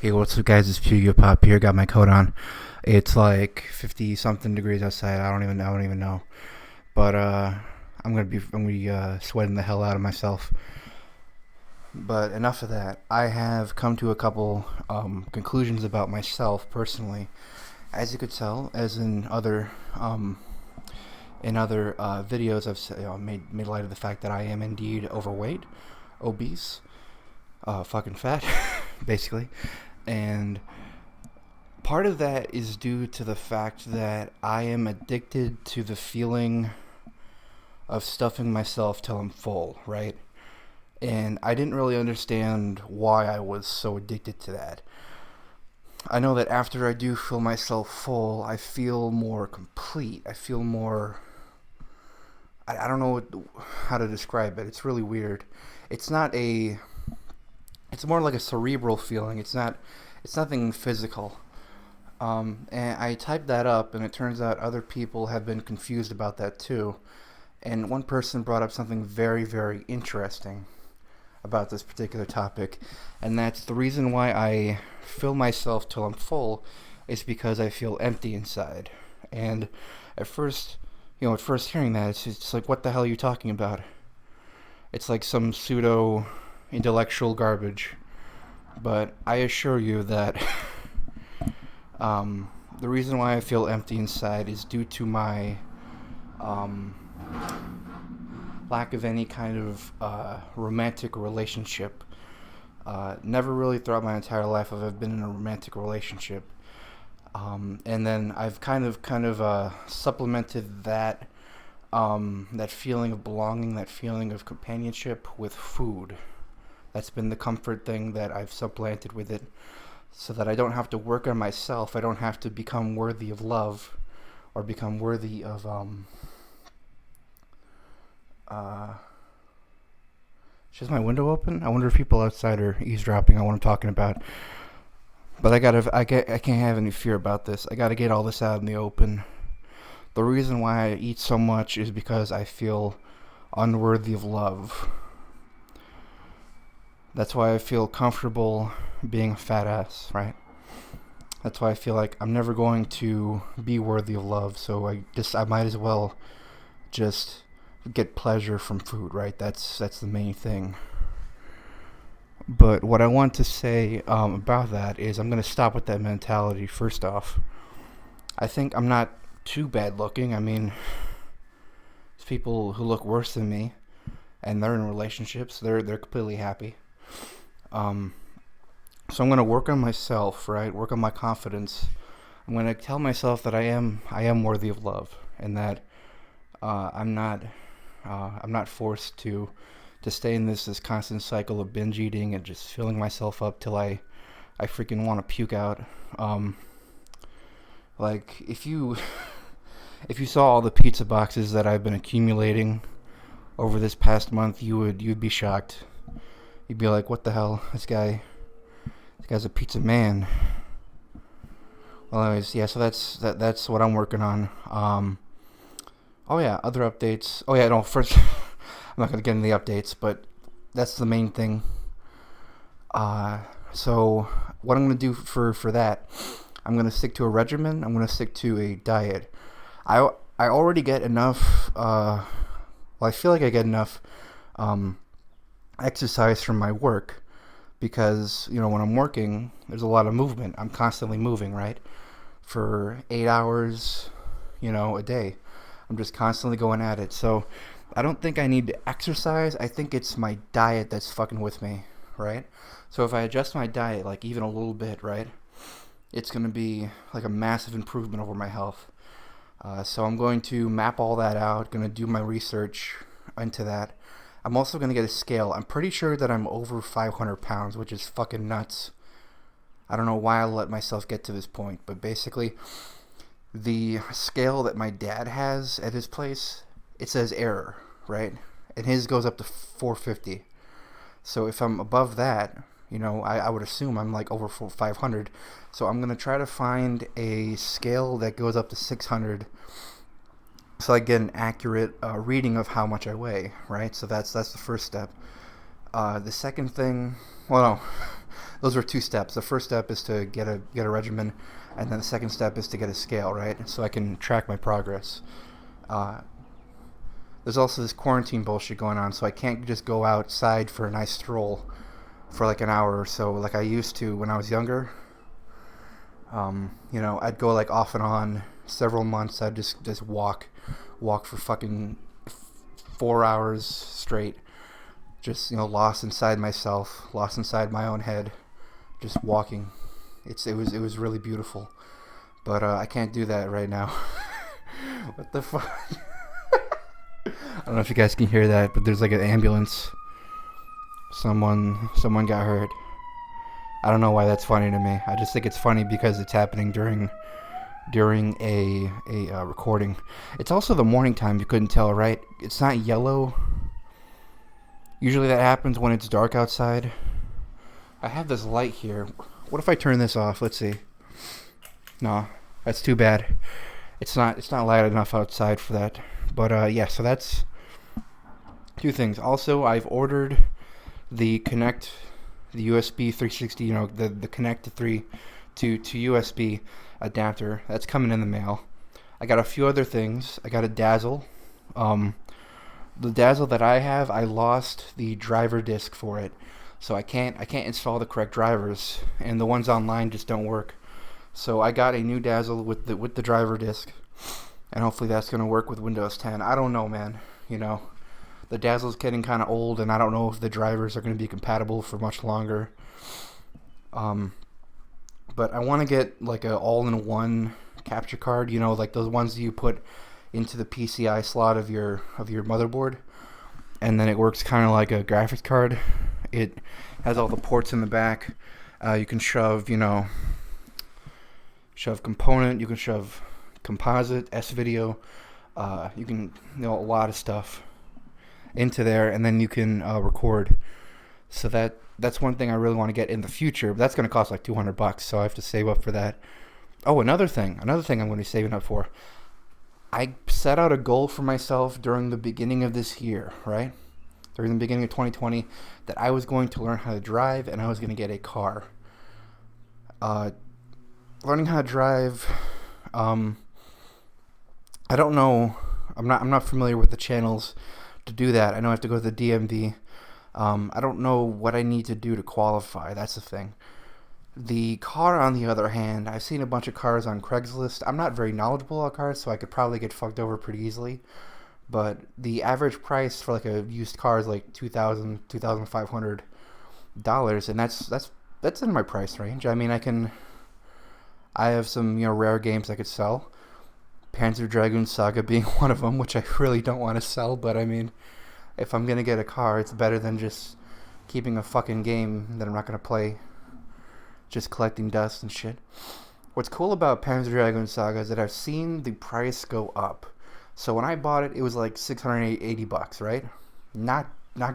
Hey, what's up, guys? It's Pop here. Got my coat on. It's like 50 something degrees outside. I don't even know. But I'm gonna be sweating the hell out of myself. But enough of that. I have come to a couple conclusions about myself personally. As you could tell, as in other videos, I've made light of the fact that I am indeed overweight, obese, fucking fat, basically, and part of that is due to the fact that I am addicted to the feeling of stuffing myself till I'm full, right? And I didn't really understand why I was so addicted to that. I know that after I do feel myself full, I feel more complete. I feel more. I don't know how to describe it. It's really weird. It's not a. It's more like a cerebral feeling. It's nothing physical. And I typed that up, and it turns out other people have been confused about that too. And one person brought up something very, very interesting about this particular topic, and that's the reason why I fill myself till I'm full is because I feel empty inside. And at first, at first hearing that, it's like, what the hell are you talking about? It's like some pseudo intellectual garbage. But I assure you that the reason why I feel empty inside is due to my um, lack of any kind of romantic relationship. Never really throughout my entire life have I been in a romantic relationship. And then I've kind of supplemented that feeling of belonging, that feeling of companionship with food. That's been the comfort thing that I've supplanted with it, so that I don't have to work on myself. I don't have to become worthy of love, or become worthy of uh. Is my window open? I wonder if people outside are eavesdropping on what I'm talking about. But I can't have any fear about this. I gotta get all this out in the open. The reason why I eat so much is because I feel unworthy of love. That's why I feel comfortable being a fat ass, right? That's why I feel like I'm never going to be worthy of love, so I might as well just get pleasure from food, right? That's the main thing. But what I want to say about that is I'm going to stop with that mentality first off. I think I'm not too bad looking. I mean, there's people who look worse than me, and they're in relationships. They're completely happy. Um, so I'm going to work on myself, right? Work on my confidence. I'm going to tell myself that I am worthy of love, and that I'm not forced to stay in this constant cycle of binge eating and just filling myself up till I freaking want to puke out. Um, like if you saw all the pizza boxes that I've been accumulating over this past month, you'd be shocked. You'd be like, what the hell? This guy's a pizza man. Well, anyways, yeah. So that's what I'm working on. Oh yeah, other updates. Oh yeah, no. First, I'm not gonna get into the updates, but that's the main thing. So what I'm gonna do for that, I'm gonna stick to a regimen. I'm gonna stick to a diet. I I already get enough. Well, I feel like I get enough um, exercise from my work because when I'm working, there's a lot of movement. I'm constantly moving, right? For 8 hours, a day. I'm just constantly going at it. So I don't think I need to exercise. I think it's my diet that's fucking with me, right? So if I adjust my diet like even a little bit, right, it's gonna be like a massive improvement over my health. So I'm going to map all that out. Going to do my research into that. I'm also going to get a scale. I'm pretty sure that I'm over 500 pounds, which is fucking nuts. I don't know why I let myself get to this point, but basically, the scale that my dad has at his place, it says error, right? And his goes up to 450. So if I'm above that, I would assume I'm like over 500. So I'm going to try to find a scale that goes up to 600 so I get an accurate reading of how much I weigh, right? So that's the first step. The second thing, well, no, those were 2 steps. The first step is to get a regimen, and then the second step is to get a scale, right? So I can track my progress. Uh, there's also this quarantine bullshit going on, so I can't just go outside for a nice stroll for like an hour or so, like I used to when I was younger. I'd go like off and on several months. I'd just walk for fucking 4 hours straight, just lost inside myself, lost inside my own head, just walking. It was really beautiful, but I can't do that right now. What the fuck? I don't know if you guys can hear that, but there's like an ambulance. Someone got hurt. I don't know why that's funny to me. I just think it's funny because it's happening during a recording. It's also the morning time. You couldn't tell, right? It's not yellow. Usually that happens when it's dark outside. I have this light here. What if I turn this off? Let's see. No, that's too bad. It's not light enough outside for that. But yeah, so that's 2 things. Also, I've ordered the USB 360, the Connect 3 to USB adapter. That's coming in the mail. I got a few other things. I got a Dazzle. The Dazzle that I have, I lost the driver disc for it, so I can't install the correct drivers, and the ones online just don't work. So I got a new Dazzle with the driver disc, and hopefully that's gonna work with Windows 10. I don't know, man. The Dazzle's getting kind of old, and I don't know if the drivers are going to be compatible for much longer. But I want to get like a all-in-one capture card, like those ones you put into the PCI slot of your motherboard, and then it works kind of like a graphics card. It has all the ports in the back. You can shove component, you can shove composite, S-video, you can, a lot of stuff into there, and then you can record. So that's one thing I really want to get in the future, but that's going to cost like $200, so I have to save up for that. Oh, another thing I'm going to be saving up for. I set out a goal for myself during the beginning of this year, right? During the beginning of 2020, that I was going to learn how to drive, and I was going to get a car. Learning how to drive, I don't know. I'm not familiar with the channels to do that. I know I have to go to the DMV. I don't know what I need to do to qualify. That's the thing. The car, on the other hand, I've seen a bunch of cars on Craigslist. I'm not very knowledgeable on cars, so I could probably get fucked over pretty easily. But the average price for like a used car is like $2,000, $2,500, and that's in my price range. I mean, I have some rare games I could sell. Panzer Dragoon Saga being one of them, which I really don't want to sell, but I mean, if I'm gonna get a car, it's better than just keeping a fucking game that I'm not gonna play, just collecting dust and shit. What's cool about Panzer Dragoon Saga is that I've seen the price go up. So when I bought it, it was like $680, right? Not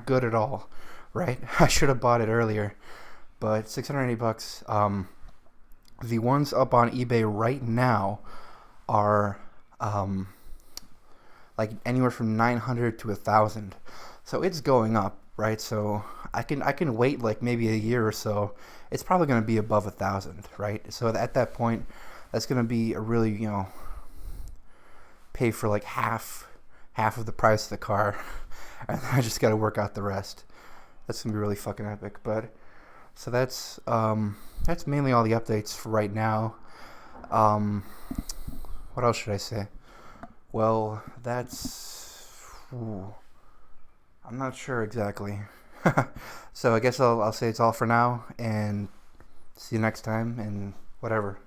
good at all, right? I should have bought it earlier, but $680. The ones up on eBay right now are like anywhere from 900 to 1,000. So it's going up, right? So I can wait like maybe a year or so. It's probably going to be above 1,000, right? So at that point, that's going to be a really pay for like half of the price of the car, and I just got to work out the rest. That's gonna be really fucking epic. But so that's mainly all the updates for right now. What else should I say? Well, I'm not sure exactly. So I guess I'll say it's all for now, and see you next time, and whatever.